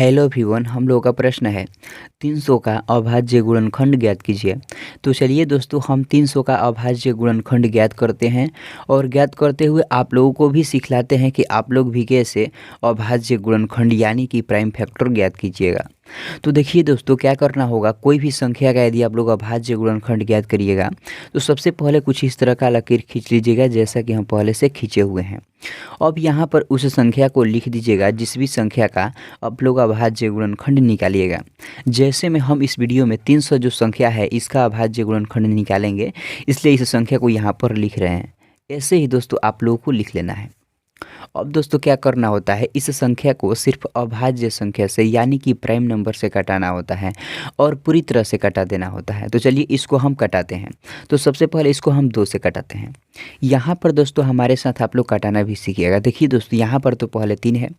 Hello everyone, हम लोगों का प्रश्न है 300 का अभाज्य गुणनखंड ज्ञात कीजिए। तो चलिए दोस्तों, हम 300 का अभाज्य गुणनखंड ज्ञात करते हैं और ज्ञात करते हुए आप लोगों को भी सिखलाते हैं कि आप लोग भी कैसे अभाज्य गुणनखंड यानी कि प्राइम फैक्टर ज्ञात कीजिएगा। तो देखिए दोस्तों, क्या करना होगा, कोई भी संख्या का यदि आप लोग अभाज्य गुणनखंड ज्ञात करिएगा तो सबसे पहले कुछ इस तरह का लकीर खींच लीजिएगा जैसा कि हम पहले से खींचे हुए हैं। अब यहाँ पर उस संख्या को लिख दीजिएगा जिस भी संख्या का आप लोग अभाज्य गुणनखंड निकालिएगा। जैसे में हम इस वीडियो में 300 जो संख्या है इसका अभाज्य गुणनखंड निकालेंगे, इसलिए इस संख्या को यहाँ पर लिख रहे हैं। ऐसे ही दोस्तों आप लोगों को लिख लेना है। अब दोस्तों क्या करना होता है, इस संख्या को सिर्फ अभाज्य संख्या से यानी कि प्राइम नंबर से घटाना होता है और पूरी तरह से घटा देना होता है। तो चलिए इसको हम घटाते हैं। तो सबसे पहले इसको हम 2 से घटाते हैं। यहाँ पर दोस्तों हमारे साथ आप लोग घटाना भी सीखिएगा। देखिए दोस्तों, यहाँ पर तो पहले 3 है,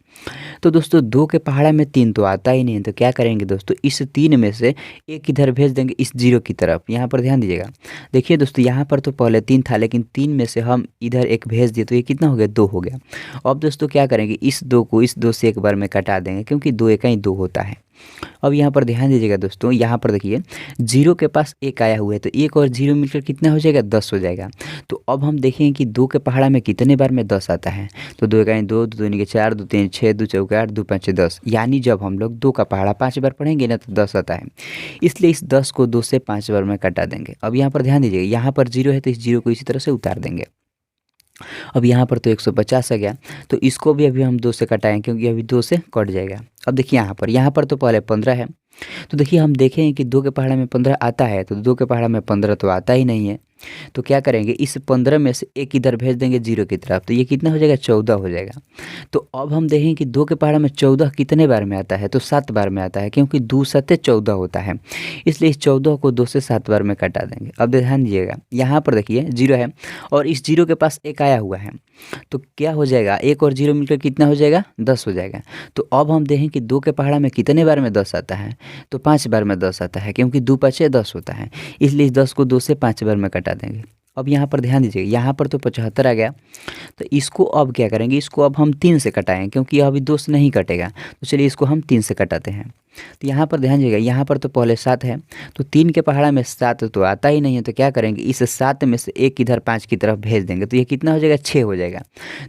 तो दोस्तों 2 के पहाड़ा में 3 तो आता ही नहीं है। तो क्या करेंगे दोस्तों, इस 3 में से एक इधर भेज देंगे इस 0 की तरफ। यहाँ पर ध्यान दीजिएगा। देखिए दोस्तों, यहाँ पर तो पहले 3 था लेकिन 3 में से हम इधर एक भेज दिए तो ये कितना हो गया, 2 हो गया। अब दोस्तों क्या करेंगे, इस 2 को इस 2 से एक बार में काटा देंगे क्योंकि 2 एका ही 2 होता है। अब यहाँ पर ध्यान दीजिएगा दोस्तों, यहाँ पर देखिए 0 के पास 1 आया हुआ है तो 1 और 0 मिलकर कितना हो जाएगा, 10 हो जाएगा। तो अब हम देखेंगे कि 2 के पहाड़ा में कितने बार में 10 आता है। तो 2 एका 2, 2 दूनी के 4, 2 3 6, 2 चौके 8, 2 5 10। यानी जब हम लोग 2 का पहाड़ा 5 बार पढ़ेंगे ना तो 10 आता है। इसलिए इस 10 को 2 से 5 बार में काटा देंगे। अब यहाँ पर ध्यान दीजिएगा, यहाँ पर 0 है तो इस 0 को इसी तरह से उतार देंगे। अब यहाँ पर तो 150 आ गया, तो इसको भी अभी हम 2 से कटाएं क्योंकि अभी 2 से कट जाएगा। अब देखिए यहाँ पर तो पहले 15 है। तो देखिए हम देखें कि 2 के पहाड़ा में 15 आता है, तो 2 के पहाड़ा में 15 तो आता ही नहीं है। तो क्या करेंगे, इस 15 में से एक इधर भेज देंगे 0 की तरफ, तो ये कितना हो जाएगा, 14 हो जाएगा। तो अब हम देखें कि 2 के पहाड़ा में 14 कितने बार में आता है, तो 7 बार में आता है क्योंकि 2 7 14 होता है। इसलिए इस 14 को 2 से 7 बार में काटा देंगे। अब ध्यान दीजिएगा, यहाँ पर देखिए 0 है और इस 0 के पास 1 आया हुआ है, तो क्या हो जाएगा, 1 और 0 मिलकर कितना हो जाएगा, 10 हो जाएगा। तो अब हम देखें कि 2 के पहाड़ा में कितने बार में 10 आता है, तो 5 बार में 10 आता है क्योंकि 2 5 10 होता है। इसलिए इस 10 को 2 से 5 बार में काटा देंगे। अब यहाँ पर ध्यान दीजिएगा, यहाँ पर तो 75 आ गया, तो इसको अब क्या करेंगे, इसको अब हम 3 से कटाएं क्योंकि अभी 2 से नहीं कटेगा। तो चलिए इसको हम 3 से कटाते हैं। तो यहाँ पर ध्यान दीजिएगा, यहाँ पर तो पहले 7 है, तो 3 के पहाड़ा में 7 तो आता ही नहीं है। तो क्या करेंगे, इस 7 में से एक इधर 5 की तरफ भेज देंगे, तो ये कितना हो जाएगा, 6 हो जाएगा।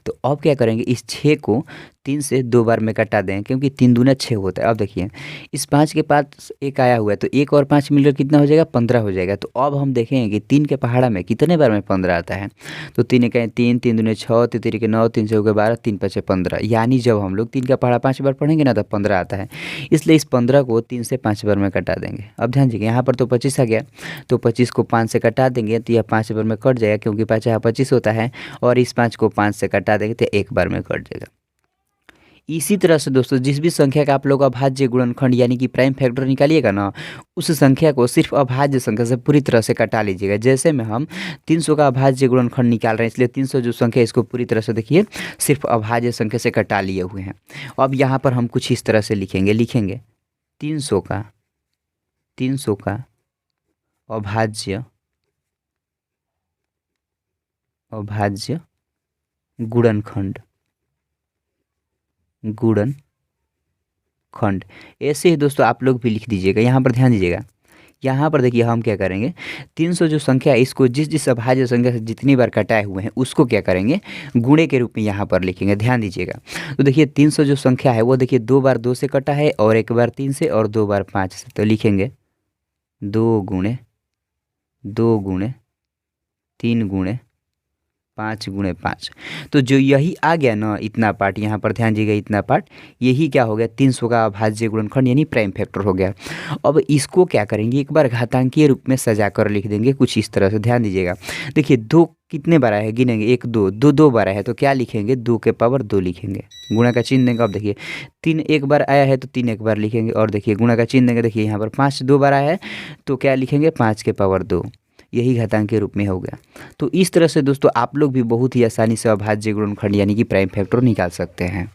तो अब क्या करेंगे, इस 6 को 3 से 2 बार में कटा दें क्योंकि 3 दूना 6 होता है। अब देखिए इस 5 के पास 1 आया हुआ है, तो 1 और 5 मिलकर कितना हो जाएगा, 15 हो जाएगा। तो अब हम देखेंगे कि 3 के पहाड़ा में कितने बार में 15 आता है। तो 3 एका 3, 3 दूने 6, 3 3 के 9, 3 चौके 12, 3 5 15। यानी जब हम लोग 3 का पहाड़ा 5 बार पढ़ेंगे ना तो 15 आता है। इसलिए इस 15 को 3 से 5 बार में कटा देंगे। अब ध्यान दीजिए, यहाँ पर तो 25 आ गया, तो 25 को 5 से कटा देंगे तो यह 5 बार में कट जाएगा क्योंकि 5 25 होता है। और इस 5 को 5 से कटा देंगे तो 1 बार में कट जाएगा। इसी तरह से दोस्तों जिस भी संख्या का आप लोग अभाज्य गुणनखंड यानी कि प्राइम फैक्टर निकालिएगा ना, उस संख्या को सिर्फ अभाज्य संख्या से पूरी तरह से कटा लीजिएगा। जैसे में हम 300 का अभाज्य गुणनखंड निकाल रहे हैं, इसलिए 300 जो संख्या है इसको पूरी तरह से देखिए सिर्फ अभाज्य संख्या से कटा लिए हुए हैं। अब यहाँ पर हम कुछ इस तरह से लिखेंगे 300 का अभाज्य गुणनखंड। ऐसे ही दोस्तों आप लोग भी लिख दीजिएगा। यहाँ पर ध्यान दीजिएगा, यहाँ पर देखिए हम क्या करेंगे, 300 जो संख्या है इसको जिस अभाज्य संख्या से जितनी बार कटाए हुए हैं उसको क्या करेंगे, गुणे के रूप में यहाँ पर लिखेंगे। ध्यान दीजिएगा, तो देखिए 300 जो संख्या है वो देखिए 2 बार 2 से कटा है और 1 बार 3 से और 2 बार 5 से। तो लिखेंगे 2 गुणे 3 गुणे 5 गुणे 5। तो जो यही आ गया ना, इतना पार्ट, यहाँ पर ध्यान दीजिएगा, इतना पार्ट यही क्या हो गया, 300 का अभाज्य गुणनखंड यानी प्राइम फैक्टर हो गया। अब इसको क्या करेंगे, एक बार घातांकीय रूप में सजा कर लिख देंगे कुछ इस तरह से। ध्यान दीजिएगा, देखिए 2 कितने बार आया है, गिनेंगे 1 2 2 2 बार आया है, तो क्या लिखेंगे, 2 के पावर 2 लिखेंगे, गुणा का चिन्ह देंगे। अब देखिए 3 एक बार आया है तो 3 एक बार लिखेंगे और देखिए गुणा का चिन्ह देंगे। देखिए यहाँ पर 5 2 बार आया है तो क्या लिखेंगे, 5 के पावर 2। यही घातांक के रूप में हो गया। तो इस तरह से दोस्तों आप लोग भी बहुत ही आसानी से अभाज्य गुणनखंड यानी कि प्राइम फैक्टर निकाल सकते हैं।